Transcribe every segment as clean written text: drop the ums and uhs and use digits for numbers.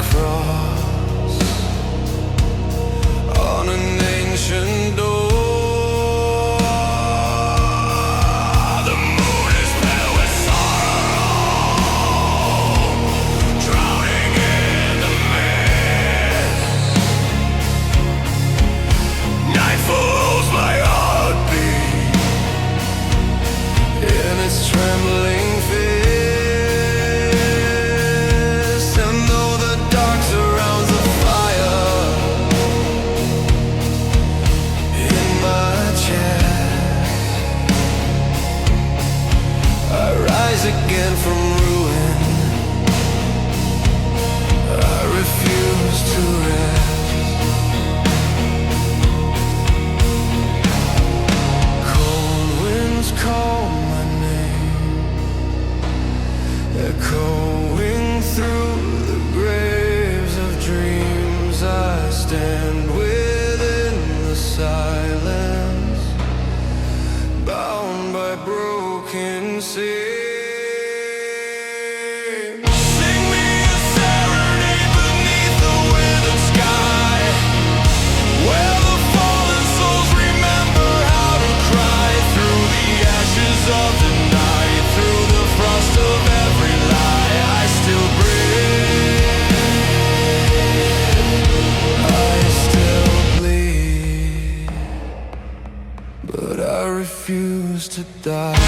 cross on an ancient door. The moon is pale with sorrow, drowning in the mist. Night follows my heartbeat in its trembling fist. And though the dark surrounds the fire in my chest, I rise again from ruin. I refuse to rest. Cold winds call my name, echoing through the graves of dreams. I stand within the silence, bound by broken seams. Sing me a serenade beneath the withered sky, where the fallen souls remember how to cry through the ashes of the night, through the frost of every lie. I still breathe, I still bleed, but I refuse to die.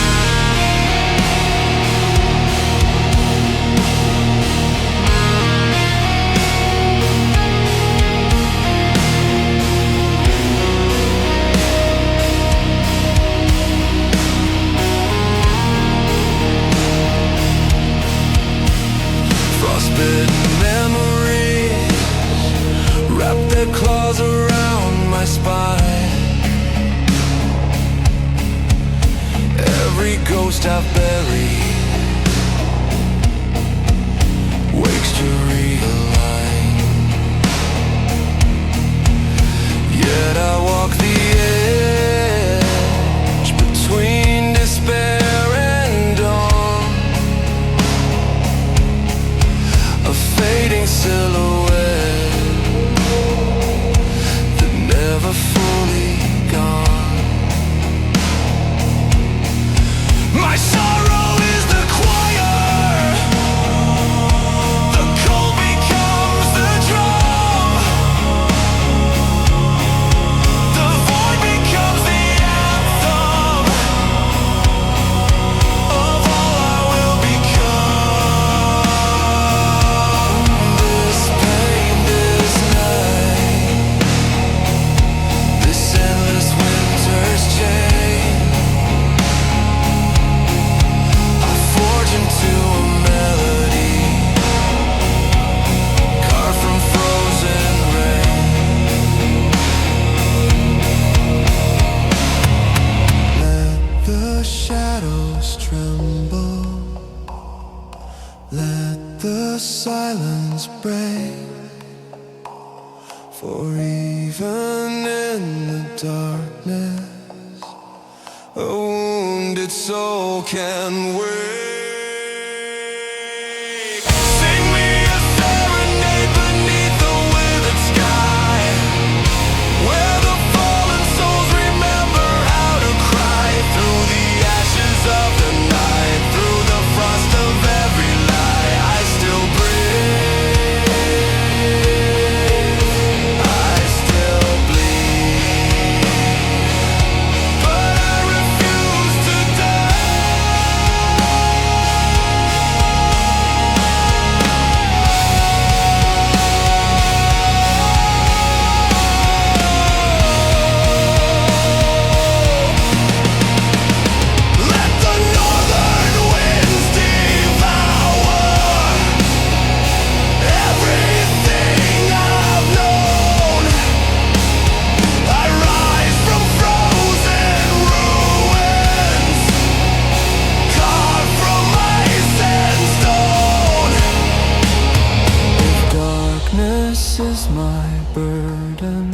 Frostbitten memories wrap their claws around my spine. Every ghost I've buried wakes to realign. Yet I walk the edge between despair and dawn, a fading silhouette that never fully gone. My sorrow is the choir, the cold becomes the drum, the void becomes the anthem of all I will become. This pain, this night, this endless winter's chain, I forge into a melody carved from frozen rain. Let the shadows tremble, let the silence break, for even in the darkness a wounded soul can wake. Sing me a serenade beneath the withered sky, where the fallen souls remember how to cry through the ashes of the night, through the frost of every lie. I still breathe, I still bleed, but I refuse to let the northern winds devour everything I've known. I rise from frozen ruins, carved from ice and stone. If darkness is my burden,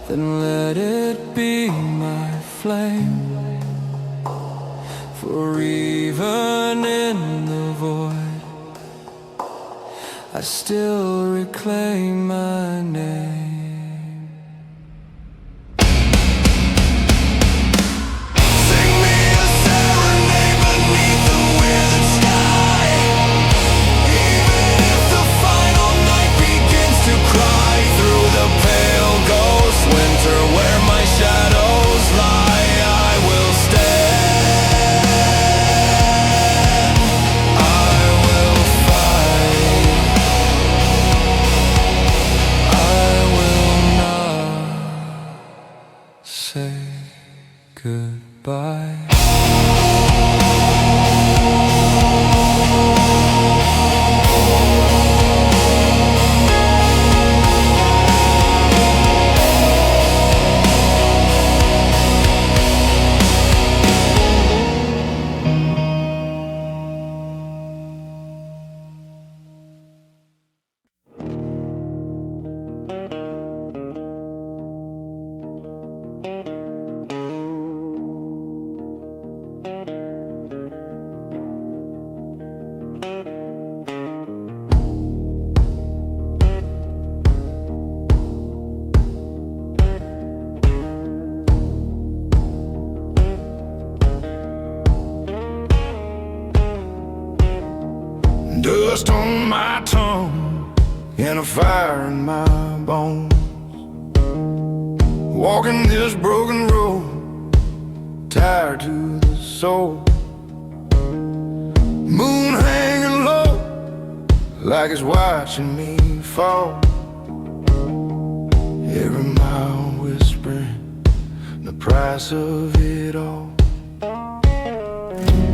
then let it be my flame. For even in the void, I still reclaim my name. Sing me a serenade beneath the withered sky, even if the final night begins to cry through the pale ghost winter where my shadows lie. I will stand, I will fight, I will not say goodbye. Dust on my tongue and a fire in my bones, walking this broken road, tired to the soul. Moon hanging low, like it's watching me fall. Every mile whispering the price of it all.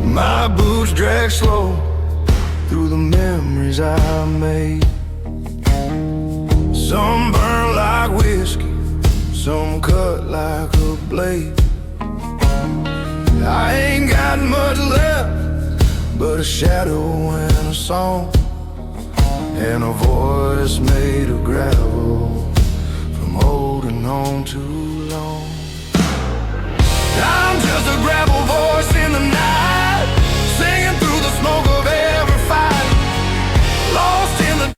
My boots drag slow through the memories I made. Some burn like whiskey, some cut like a blade. I ain't got much left but a shadow and a song, and a voice made of gravel from holding on too long. I'm just a gravel voice in the night, singing through the smoke of every fight, lost in the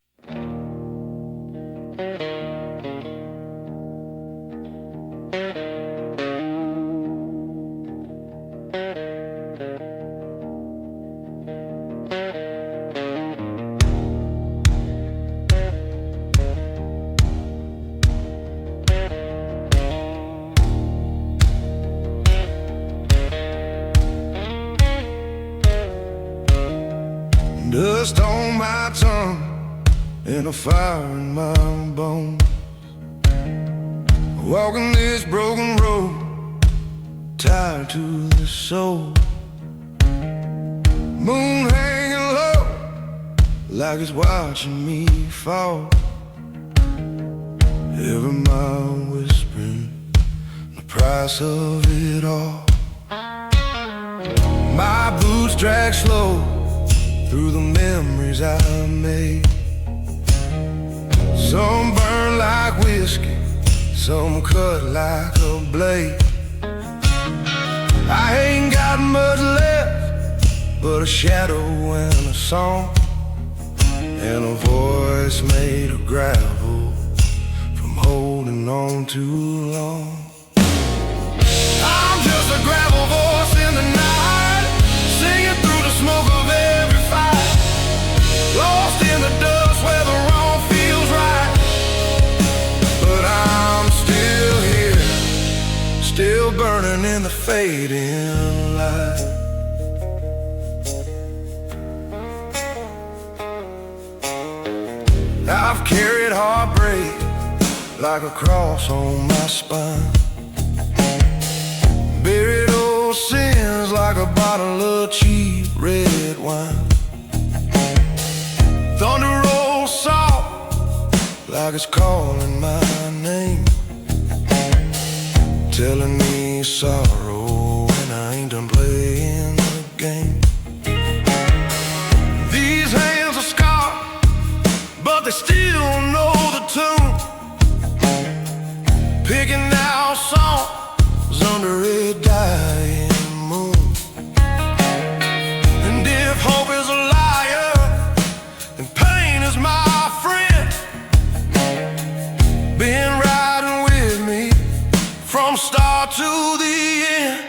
dust on my tongue and a fire in my bones, walking this broken road, tired to the soul. Moon hanging low, like it's watching me fall. Every mile whispering the price of it all. My boots drag slow through the memories I made. Some burn like whiskey, some cut like a blade. I ain't got much left but a shadow and a song, and a voice made of gravel from holding on too long. I'm just a gravel voice in the night, singing through the smoke of every fight, lost in the dust where the wrong feels right. But I'm still here, still burning in the fading light. I've carried heartbreak like a cross on my spine, buried old sins like a bottle of cheap red wine. Thunder rolls soft like it's calling my name, telling me sorrow and I ain't done playing the game. These hands are scarred, but they still know the tune, picking out songs under a dying moon. And if hope is a liar and pain is my far to the end.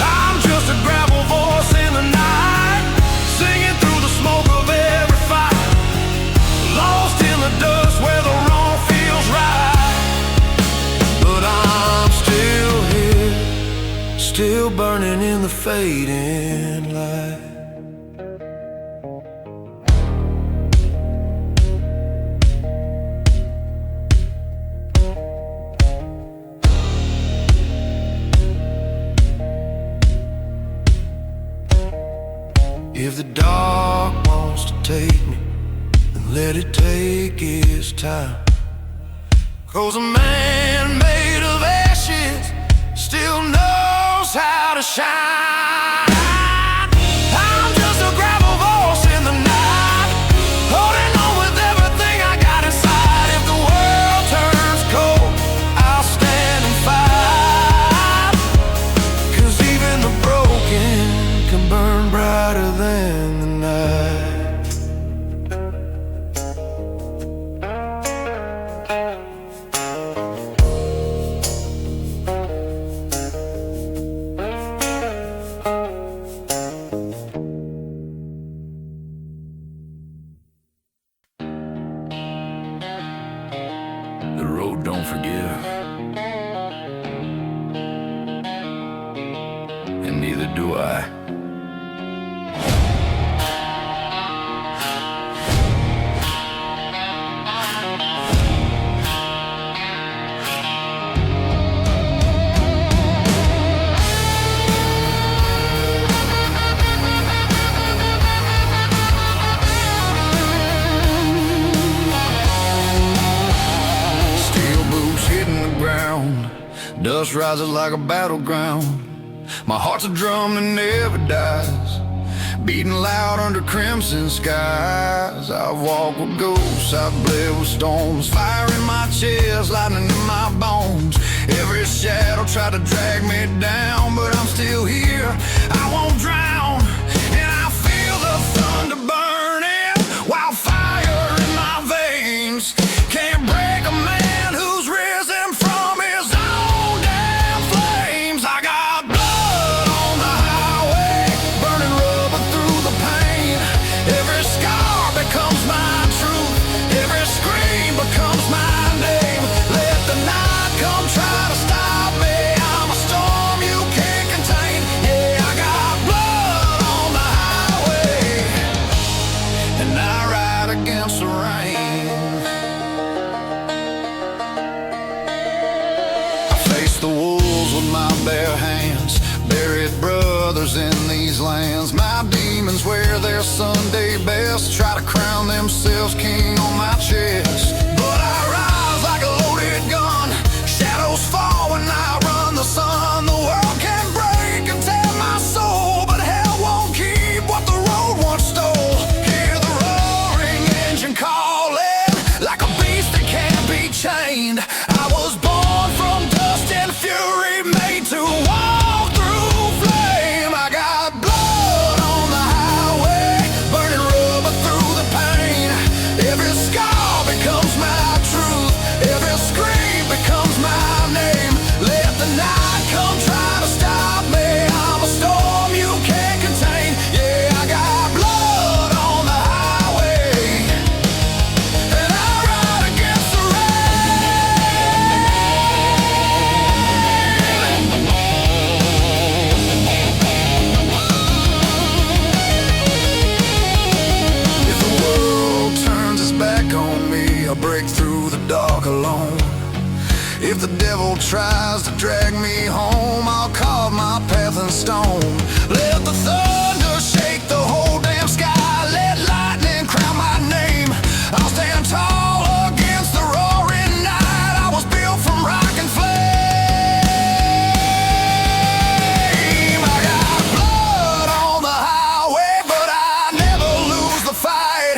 I'm just a gravel voice in the night, singing through the smoke of every fight, lost in the dust where the wrong feels right. But I'm still here, still burning in the fading light. If the dark wants to take me, then let it take its time. 'Cause a man made of ashes still knows how to shine. I'm just a gravel voice in the night, holding on with everything I got inside. If the world turns cold, I'll stand and fight. 'Cause even the broken can burn brighter than the night. The road don't forgive, and neither do I. Dust rises like a battleground. My heart's a drum that never dies, beating loud under crimson skies. I've walked with ghosts, I've bled with storms, fire in my chest, lightning in my bones. Every shadow tried to drag me down, but I'm still here, I won't drown. And I feel the thunder burning, wildfire in my veins. Can't break a man who's risen from his own damn flames. I got blood on the highway, burning rubber through the pain. Every scar becomes my truth, every scream becomes my name. Let the night come try to stop me, I'm a storm you can't contain. Yeah, I got blood on the highway, and I ride against the rain. The wolves with my bare hands, buried brothers in these lands. My demons wear their Sunday best, try to crown themselves king on my chest. But I rise like a loaded gun, shadows fall when I run the sun. The world can break and tear my soul, but hell won't keep what the road once stole. Hear the roaring engine calling, like a beast that can't be chained. I was born from dust and fury, made to walk through flame. I got blood on the highway, burning rubber through the pain. Every scar becomes my truth, every scream becomes my name. Let the night come try to stop me, I'm a storm you can't contain. Yeah, I got blood on the highway, and I ride against the If the world turns its back on me, I'll break through the dark alone. If the devil tries to drag me home, I'll carve my path in stone. Let the thunder shake the whole damn sky, let lightning crown my name. I'll stand tall against the roaring night, I was built from rock and flame. I got blood on the highway, but I never lose the fight.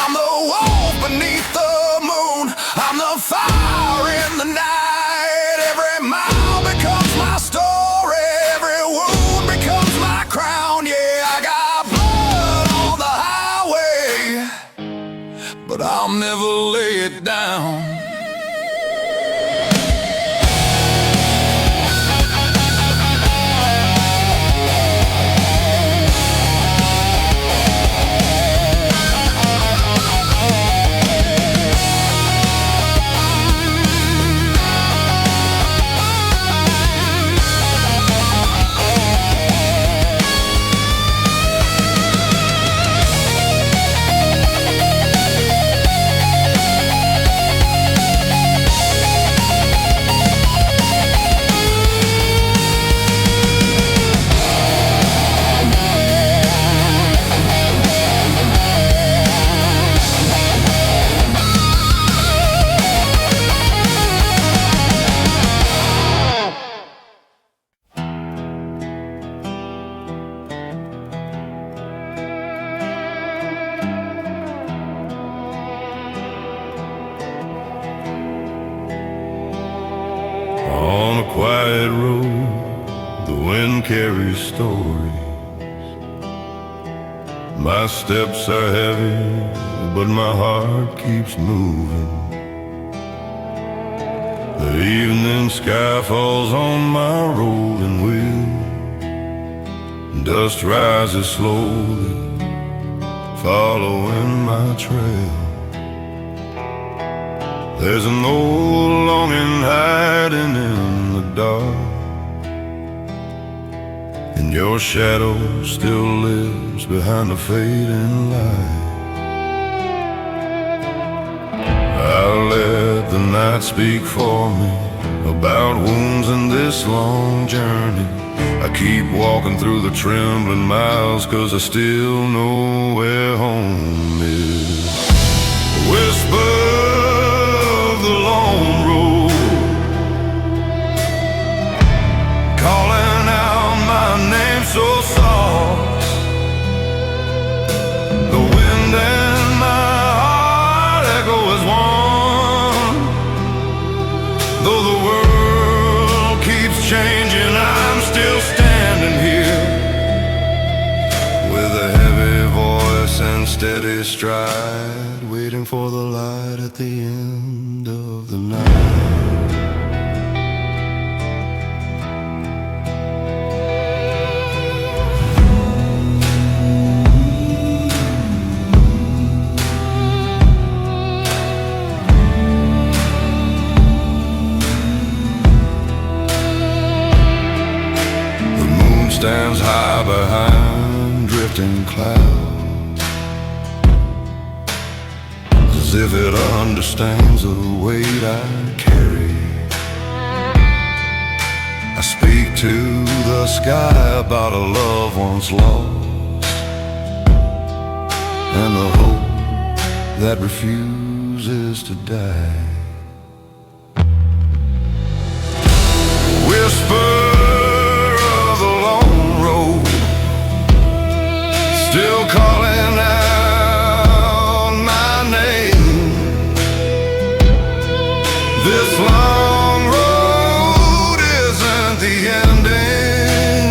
I'm the wolf beneath the moon, I'm the fire in the night. Every mile becomes my story, every wound becomes my crown. Yeah, I got blood on the highway, but I'll never lay it down. carries stories. My steps are heavy, but my heart keeps moving. The evening sky falls on my rolling wheel. Dust rises slowly, following my trail. There's an old longing hiding in the dark, and your shadow still lives behind the fading light. I'll let the night speak for me about wounds in this long journey. I keep walking through the trembling miles, 'cause I still know where home is. Whisper of the long road, calling out my name so soft. The wind and my heart echo as one. Though the world keeps changing, I'm still standing here with a heavy voice and steady stride, waiting for the light at the end of the night. The moon stands high behind drifting clouds, as if it understands the weight I carry. I speak to the sky about a love once lost, and the hope that refuses to die. Whisper of the long road, still calling out my name. This long road isn't the ending,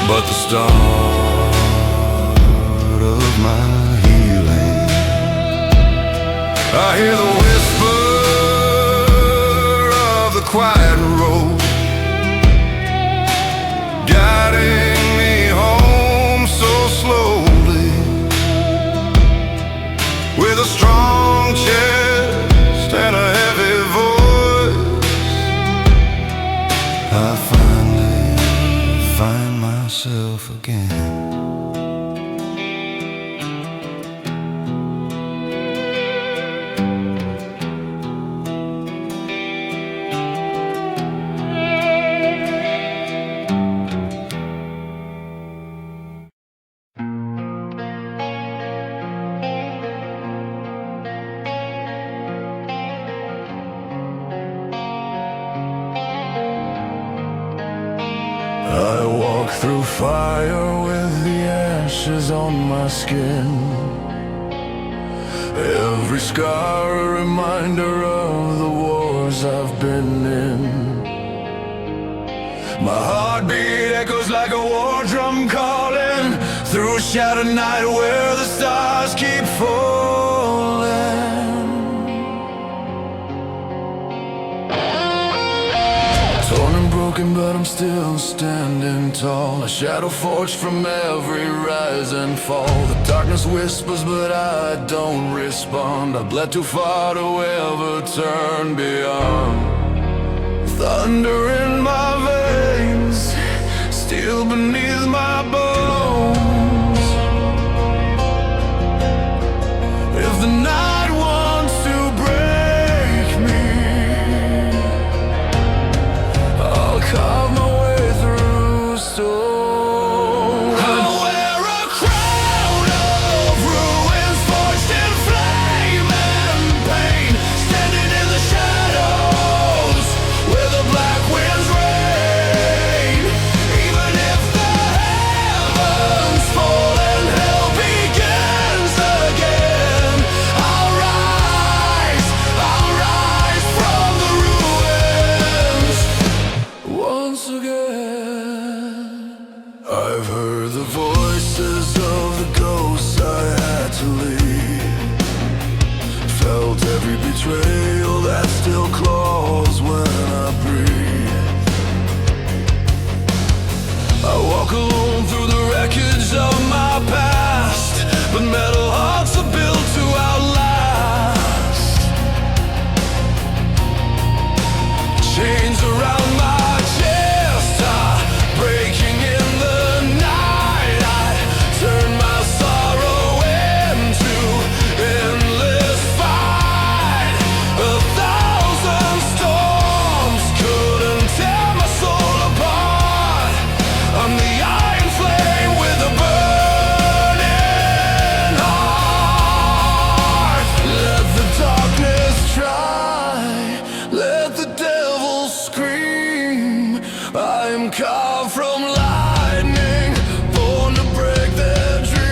but the start of my healing. I hear the whisper of the quiet road, guiding me home so slowly. With a strong chest and a heavy voice, I finally find myself again. I walk through fire with the ashes on my skin. Every scar a reminder of the wars I've been in. My heartbeat echoes like a war drum calling through a shadowed night where the stars keep falling. Torn and broken, but I'm still standing tall. A shadow forged from every rise and fall. The darkness whispers, but I don't respond. I bled too far to ever turn beyond. Thunder in my veins, steel beneath my bones. If the night wants to break me, I'll carve my way through stone. I'll wear a crown of ruins forged in flame and pain, standing in the shadows where the black winds reign. Even if the heavens every betrayal that still claws when I breathe. I walk alone through the wreckage of my past, but metal hearts are built to outlast. Chains around my chest are breaking in the night. I turn my sorrow into endless fight. 1,000 storms couldn't tear my soul apart. I'm the iron flame with a burning heart. Let the darkness try, let the devil scream. I am carved from lightning, born to break their dream.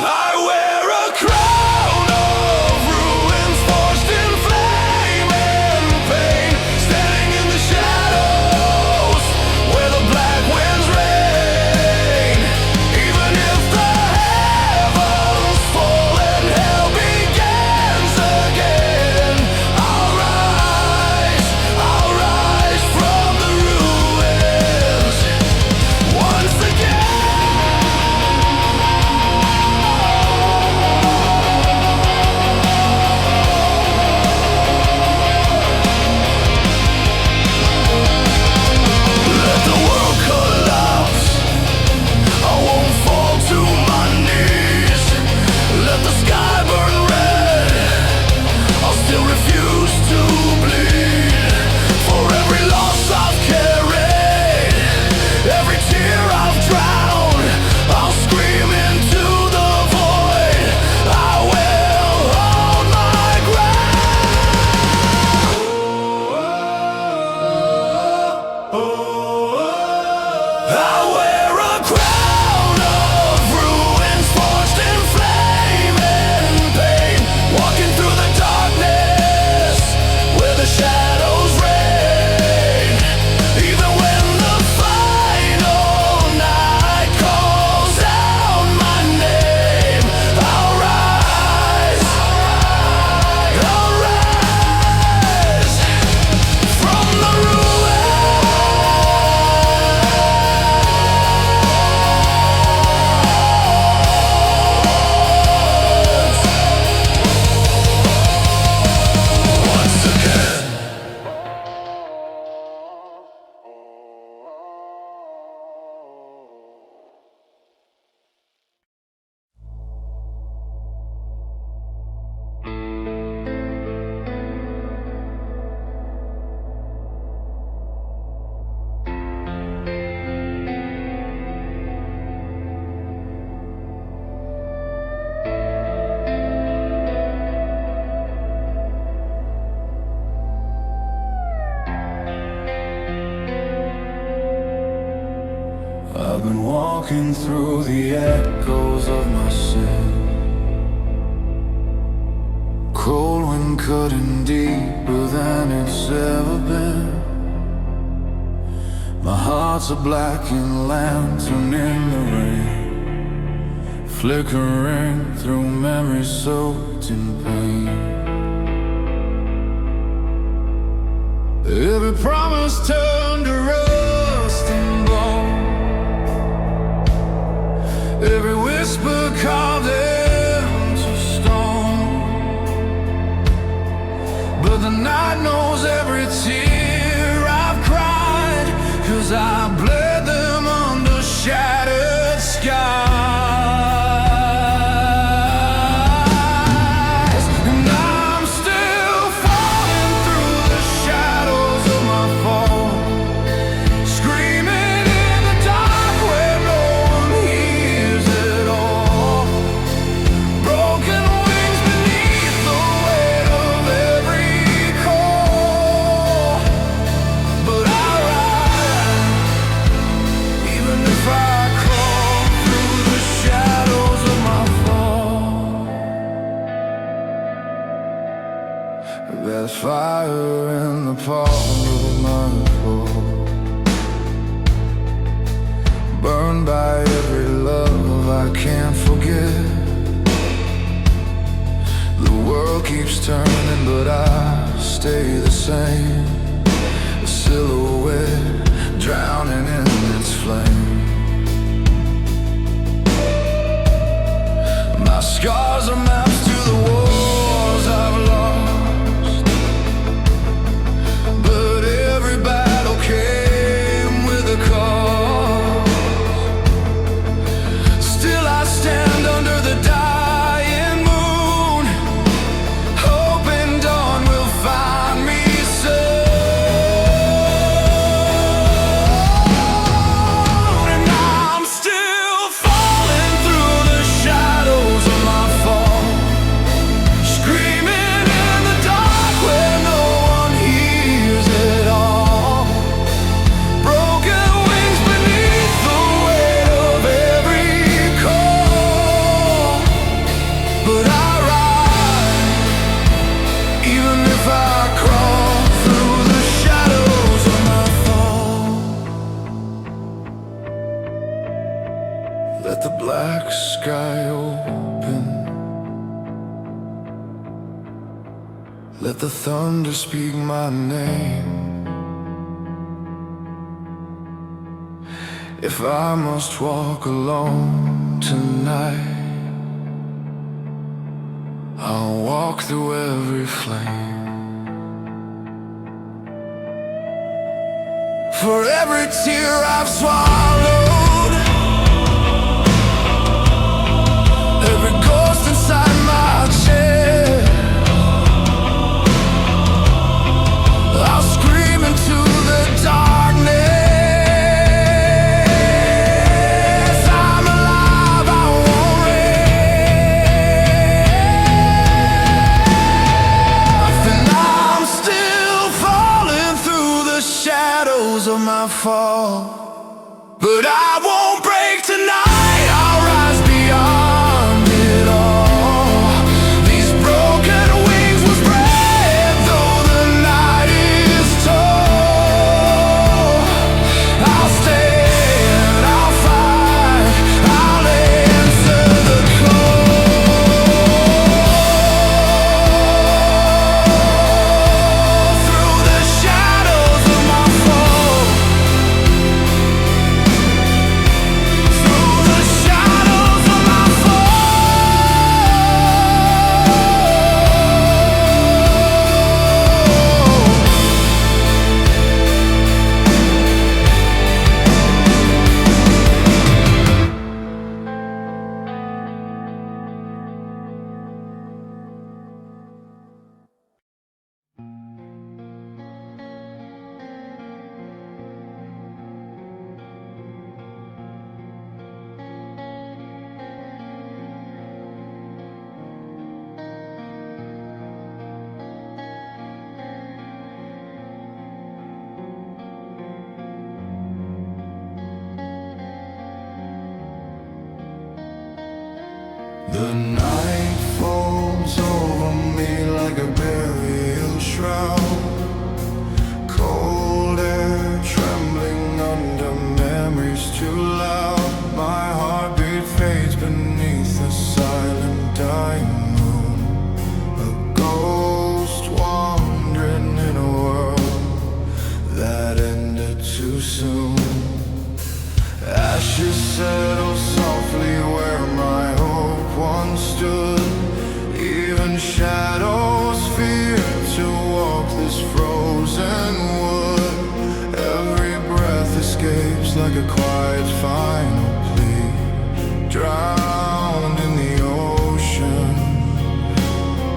I wear a crown of ruins forged in flame and pain, standing in the shadows where the black winds rain. Even if the heavens fall and hell begins again, I'll rise from the ruins once again. Let the world collapse, I won't fall to my knees. Let the sky burn red, I'll still refuse to bleed. For every loss I've carried, every tear I've drowned, I'll scream into the void. I will hold my ground. I wear a crown of ruins forged in flame and pain, walking through the darkness where the shadows reign. Even when the final night calls out my name, I'll rise from the once again. I've been walking through the echoes of my sin, cold wind cutting deeper than it's ever been. My heart's a blackened lantern in the rain, flickering through memories soaked in pain. Every promise turned to rust and bone, every whisper carved into stone. But the night knows every tear I've cried, 'cause I bled them under shattered skies. And I'm still falling through the shadows of my fall, screaming in the dark where no one hears at all. Broken wings beneath the weight of every call. But I rise, even if I crawl through the shadows of my fall. There's fire in the palm of my hand, burned by every love I can't forget. keeps turning, but I stay the same. A silhouette drowning in its flame. My scars are maps to the wars I've lost, but every battle came with a cause. Still I stand under the dying moon, hoping dawn will find me soon. And I'm still falling through the shadows of my fall, screaming in the dark where no one hears at all. Broken wings beneath the weight of every call, but I rise, even if I crawl through the shadows of my fall. Let the black sky open, let the thunder speak my name. If I must walk alone tonight, I'll walk through every flame. For every tear I've swallowed, every ghost inside my chest, I'll scream into the darkness. I'm alive, I won't rest. And I'm still falling through the shadows of my fall, but I won't break tonight. I'll rise beyond it all. These broken wings will spread though the night is tall. I'll stand, I'll fight, I'll answer the call. Through the shadows of my fall, through the shadows of my The night falls over me like a burial shroud. Cold air trembling under memories too loud. My heartbeat fades beneath the silent dying moon. A ghost wandering in a world that ended too soon. Ashes settle softly where my hope once stood. Even shadows fear to walk this frozen wood. Every breath escapes like a quiet final plea, drowned in the ocean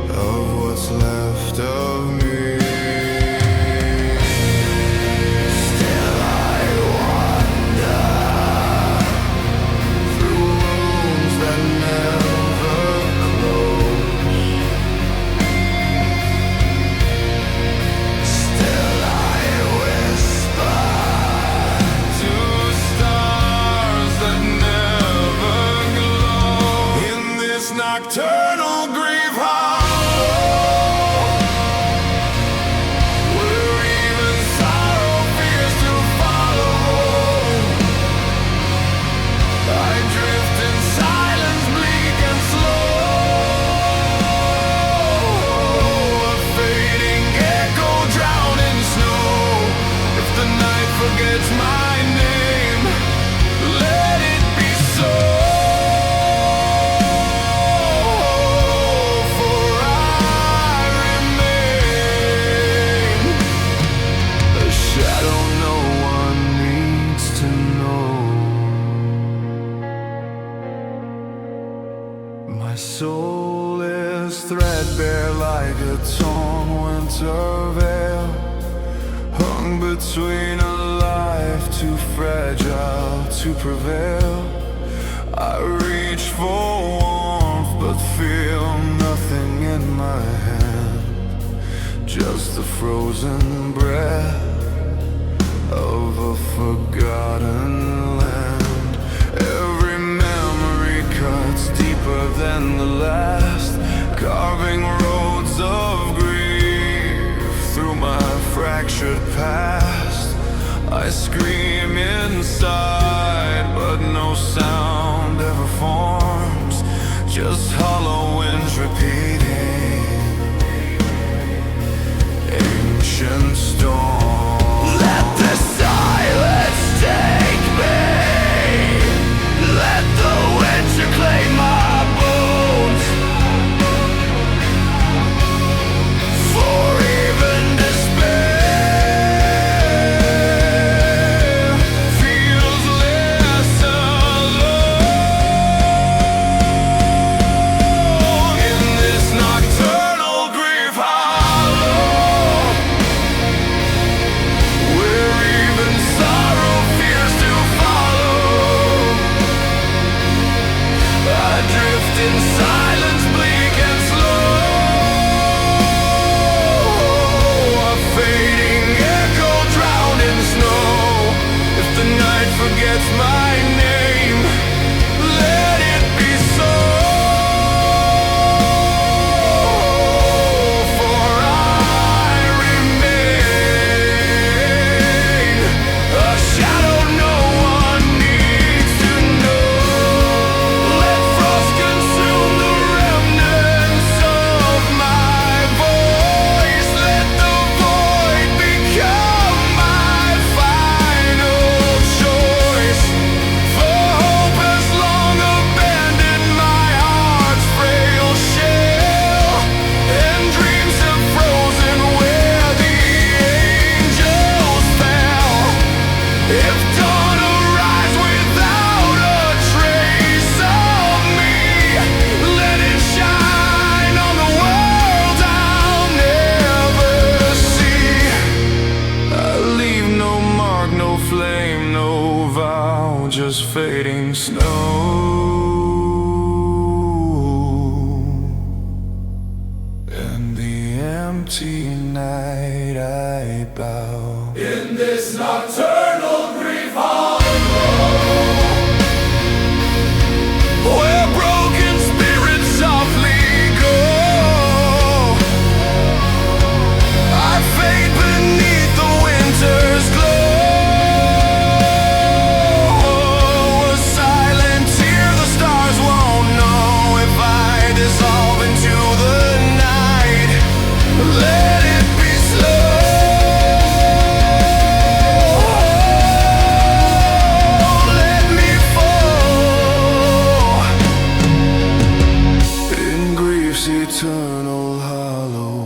of what's left of me. Still I wander through wounds that never close. Still I whisper to stars that never glow. In this nocturnal grief hollow, where even sorrow fears to follow, I drift in silence bleak and slow. My soul is threadbare like a torn winter veil, hung between a life too fragile to prevail. I reach for warmth but feel nothing in my hand, just the frozen breath of a forgotten land. Every memory cuts deeper than the last, carving roads of grief through my fractured past. I scream inside, but no sound ever forms, just hollow winds repeating ancient storms. Let the silence take me, let the winter claim my bones, for even despair feels less alone in this nocturnal grief hollow, where even sorrow fears to follow. I drift in silence, bleak and slow, a fading echo drowned in snow. If the night forgets my name, let it be so, for I remain a shadow no one needs to know. Let frost consume the remnants of my voice, let the void become my final choice, for hope has long abandoned my heart's frail shell, and dreams have frozen where the angels fell. If dawn arrives without a trace of me, let it shine on the world I'll never see. I leave no mark, no flame, no vow, just fading snow. In the empty night I bow. In this nocturnal grief hollow, where broken spirits softly go, I fade beneath the winter's glow. A silent tear the stars won't know if I dissolve into the night. Let it be slow. Let me fall in grief's eternal hollow.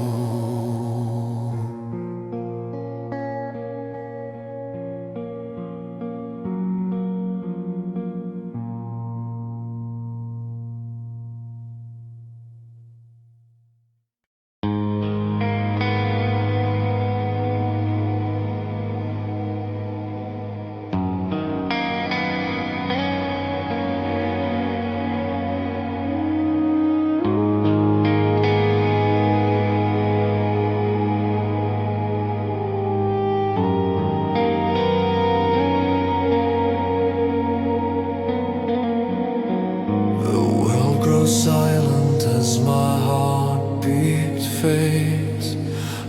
The world grows silent as my heartbeat fades,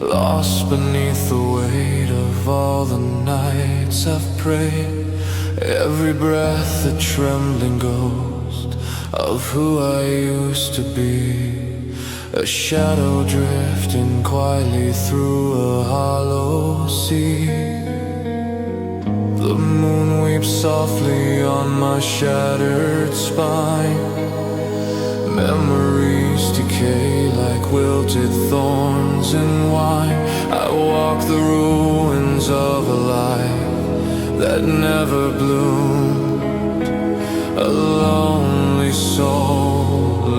lost beneath the weight of all the nights I've prayed. Every breath a trembling ghost of who I used to be, a shadow drifting quietly through a hollow sea. The moon weeps softly on my shattered spine. Memories decay like wilted thorns in wine. I walk the ruins of a life that never bloomed, a lonely soul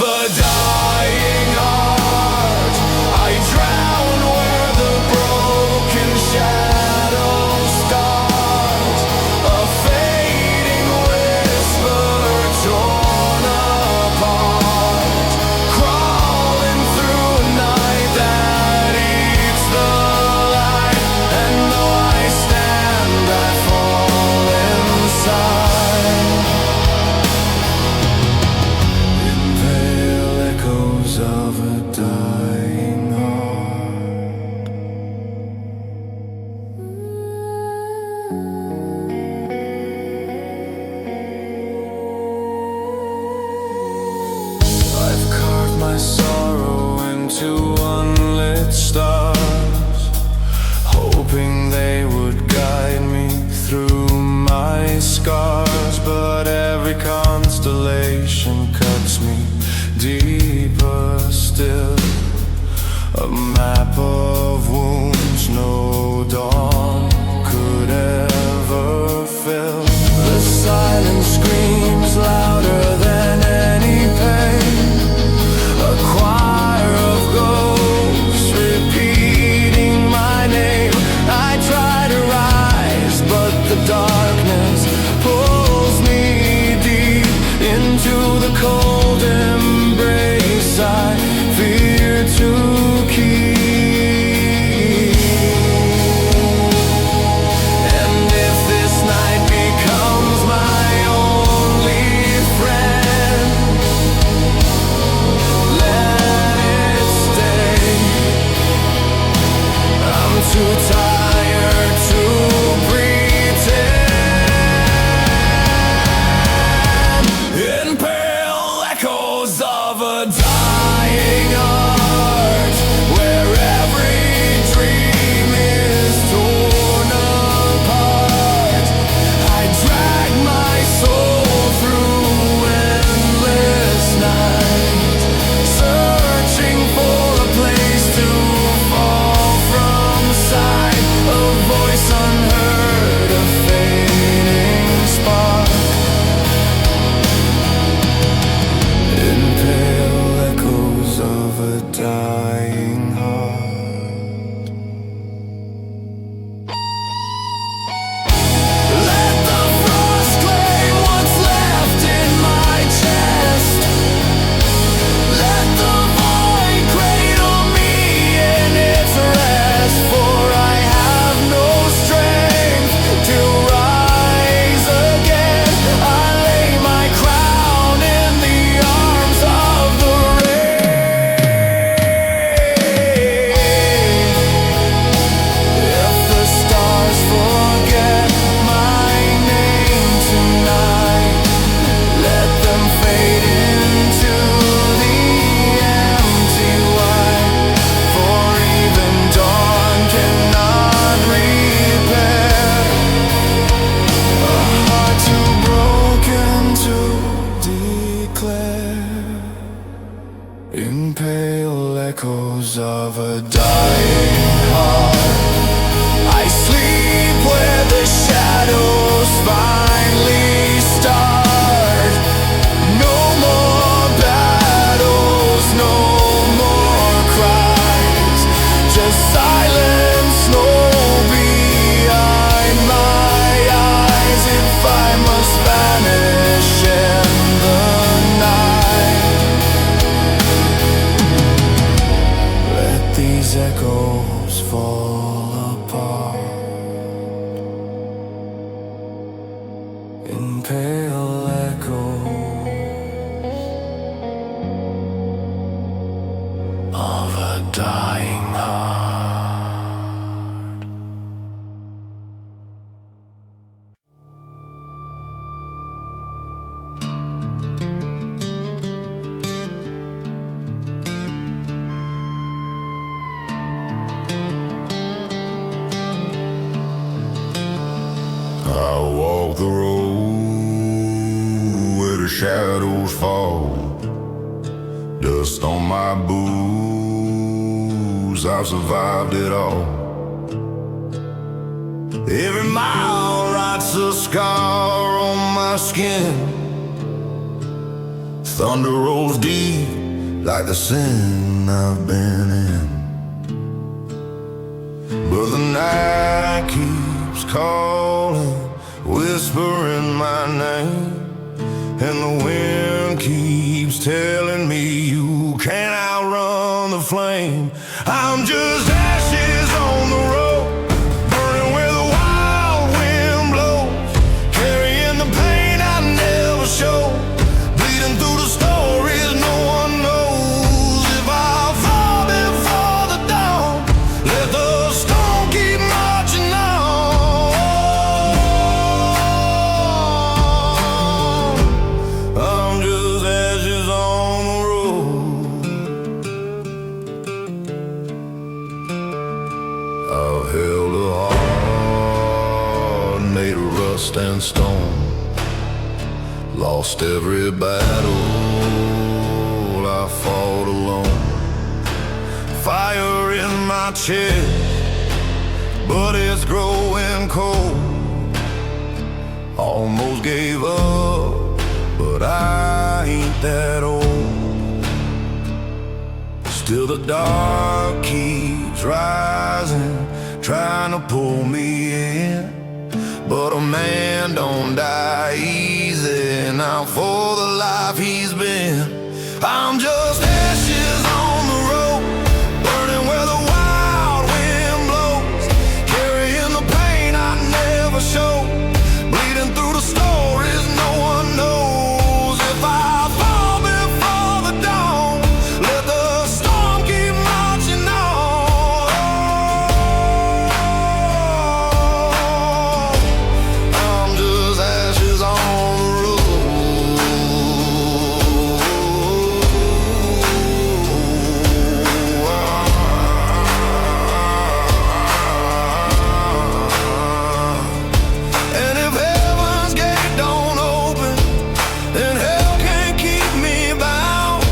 a dying heart. I drown where the broken shadow starts. A fading whisper torn apart, crawling through a night that eats the light. And though I stand, I fall inside. In pale echoes of a dying heart. I've carved my sorrow into unlit stars, hoping they would guide me through my scars. But every constellation cuts me deeper still, a map of wounds no dawn could ever fill. The silence screams louder than any pain, a choir of ghosts repeating my name. I try to rise, but the darkness pulls me deep into the cold embrace I fear to keep. And if this night becomes my only friend, let it stay. I'm too tired to pretend. In pale echoes of a dying heart, where every dream is torn apart, I drag my soul through endless night, searching for a place to fall from sight. A voice unheard, a fading spark. In pale echoes of a dying heart. Let the frost claim what's left in my chest. Let the void cradle me in its rest, for I have no strength to rise again. I lay my crown in the arms of the rain. If the stars forget my name tonight, let them fade into the empty white, for even dawn cannot repair a heart too broken to declare. In pale echoes of a dying heart, I sleep where the shadows finally start. No more battles, no more cries, just silence, no behind my eyes. If I must vanish in the night, let these echoes fall apart. In pale echoes of a dying heart. I walk the road where the shadows fall, dust on my boots. I've survived it all. Every mile writes a scar on my skin. thunder rolls deep like the sin I've been in. But the night keeps calling, whispering my name, and the wind keeps telling me you can't outrun the flame. I'm just ashes on the road, burning where the wild wind blows, carrying the pain I never show, bleeding through the stories no one knows. If I fall before the dawn, let the storm keep marching on. I'm just ashes on the road. I've held a heart made of rust and stone, lost every battle I fought alone. Fire in my chest, but it's growing cold. Almost gave up, but I ain't that old. Still the dark keeps rising, trying to pull me in. But a man don't die easy, now for the life he's been. I'm just ashes on the road, burning where the wild wind blows, carrying the pain I never show, bleeding through the stories no one knows. If I fall before the dawn, let the storm keep marching on. I'm just ashes on the road. And if heaven's gate don't open, then hell can't keep me bound.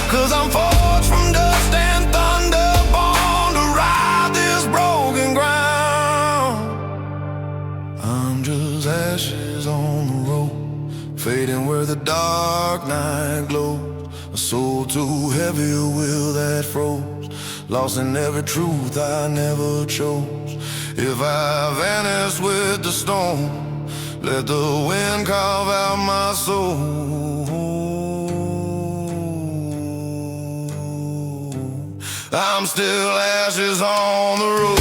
'Cause I'm forged from dust and thunder, born to ride this broken ground. I'm just ashes on the road, fading where the dark night glows. A soul too heavy, a will that froze, lost in every truth I never chose. If I vanish with the storm, let the wind carve out my soul. I'm still ashes on the road.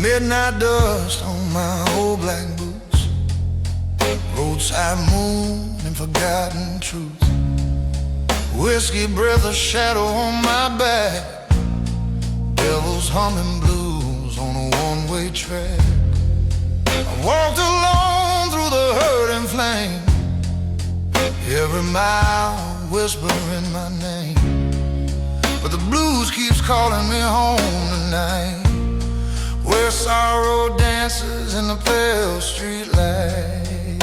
Midnight dust on my old black boots, roadside moon and forgotten truth, whiskey breath, a shadow on my back, devil's humming blues on a one-way track. I walked alone through the hurting flame, every mile whispering my name, but the blues keeps calling me home tonight, where sorrow dances in the pale street light.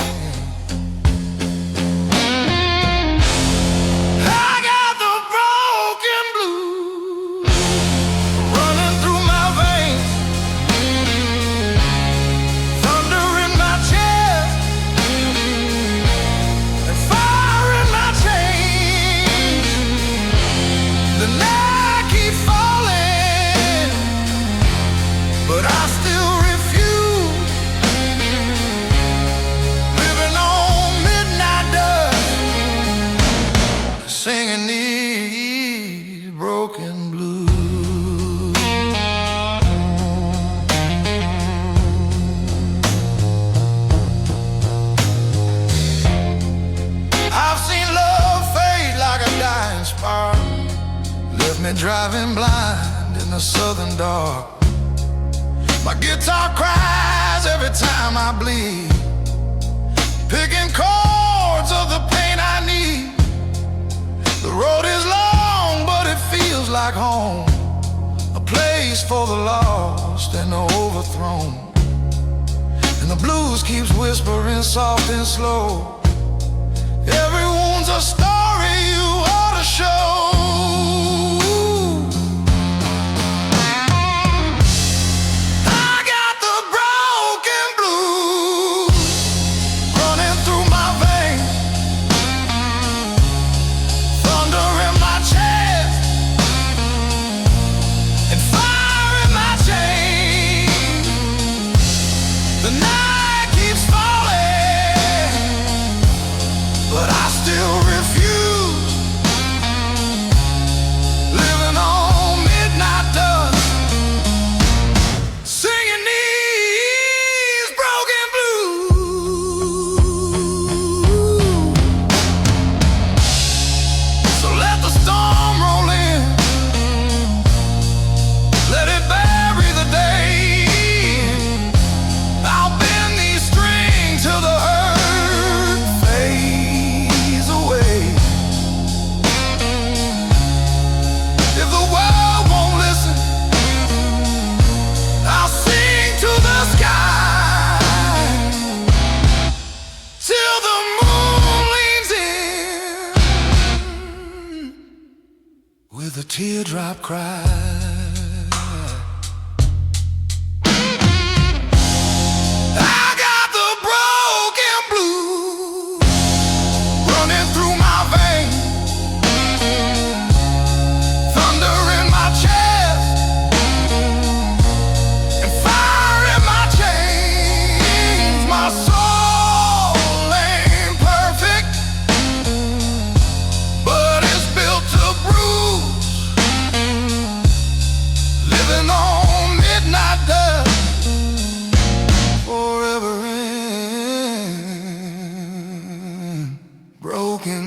I got the broken blues running through my veins, thunder in my chest and fire in my chains. The driving blind in the southern dark. My guitar cries every time I bleed, picking chords of the pain I need. The road is long, but it feels like home, a place for the lost and the overthrown. And the blues keeps whispering soft and slow, every wound's a story you ought to show. The night keeps falling, but I still refuse, living on midnight dust, singing these broken blues. So let the storm roll in, let it bury the day. I'll bend these strings till the hurt fades away. If the world won't listen, I'll sing to the sky till the moon leans in with a teardrop cry. Broken